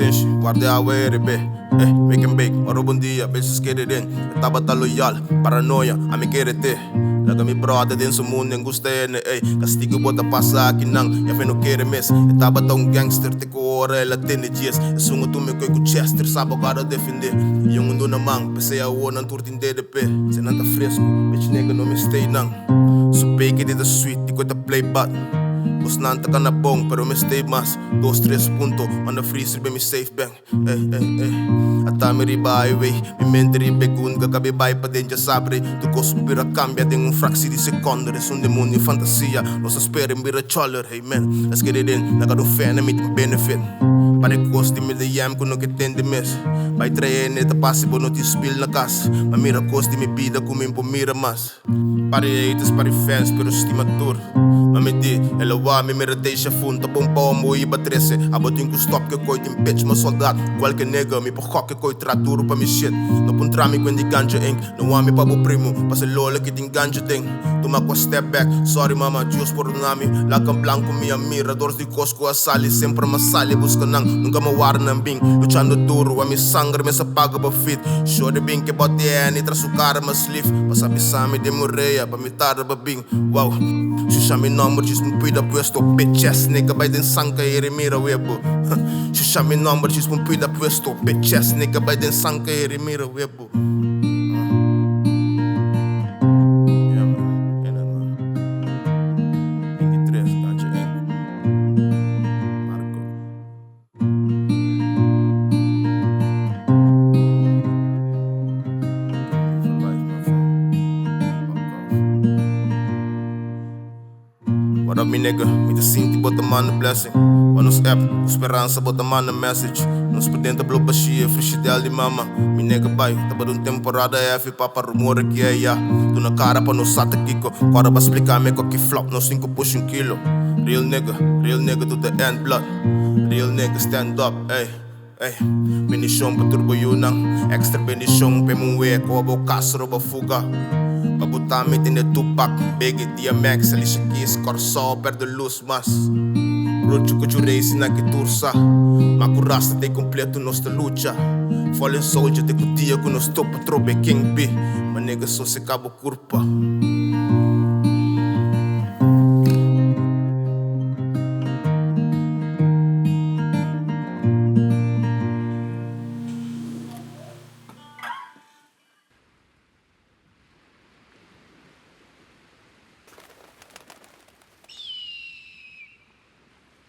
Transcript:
sensi, guarda a be. Make and bake, oro bom dia, bitches get it in. Tava tá loyal, paranoia, a me querer te. Laga mi brother din sa mundo en gusta ene, castigo bota passa aqui nang, ya fe no querer mes. Tava tá gangster, te ora ela tem dias. Sungo tu me coi com Chester, sabe agora defender. Yung mundo na mang, pensei a o nan turtin DDP. Se não tá fresco, bitch nigga no me stay nang. So bake it sweet, di ko ta play bad. Os nanta ka na bong, pero me stay mas 2-3 punto, on the freezer be me safe bang. Atami riba highway, mi mente ribegun, gagabi bay pa din já sabre. Tu cospira cambia din fraksi di secondo, res un demonio fantasia. Nos espera en bira choller, hey man, let's get it in. Naga do fan, I meet benefit. Pare costi me de yam kuno que tem de mes. Vai traer neta passe bo no te spill na casa. Ma mira costi me pida como impo mira mas. Pare haters, pare fans, pero estimator. Mami di, ela wa me mira deixa funta. Bom pau mo iba 13. Abot yung stop que coi tim bitch, ma soldado. Qualquer nega, me po que coi traduro pa mi shit. No pun trami quindi ganja ink. No wa me pa bo primo, pase lola que ting ganja ting. Tuma ko step back, sorry mama, Dios por nami. Lakang blanco mi mira, dors di cosco a sali. Sempre ma sali, busca nang. Nunca me war ng bing, luchando duro. A mi sangre me sa paga ba fit. Show de bing que bote ni tra su cara ma sleeve. Pasabi sa mi de moreia, pa mi tar ba bing. Wow, shusha mi number, just me pida puesto. Bitch ass nigga, by den sanka ere mira webo. Shusha mi number, just me pida puesto. Bitch ass nigga, by den sanka ere mira webo. What up, me nigga? Me te sinti bota man a blessing. Nos app, esperança bota man a message. Nos podenta blow baixia, frigideira de mama. Me nigga bai, tava de temporada F, papa rumor que é ya. Tu na cara pa no sata kiko. Agora pra explicar me que flop, no 5 push 1 kilo. Real nigga to the end blood. Real nigga stand up, ey. Bendição pra turbo yunang. Extra bendição pra muwe, ko abo kasro ba fuga. Pabutami tine Tupac, Biggie, DMX, Alicia Keys, Corso, perde luz mas Rocho que jurei na que tursa Makurasta te completo nossa luta Fallen soldier te cutia com nos topa trobe King B. Mas nega só se cabo curpa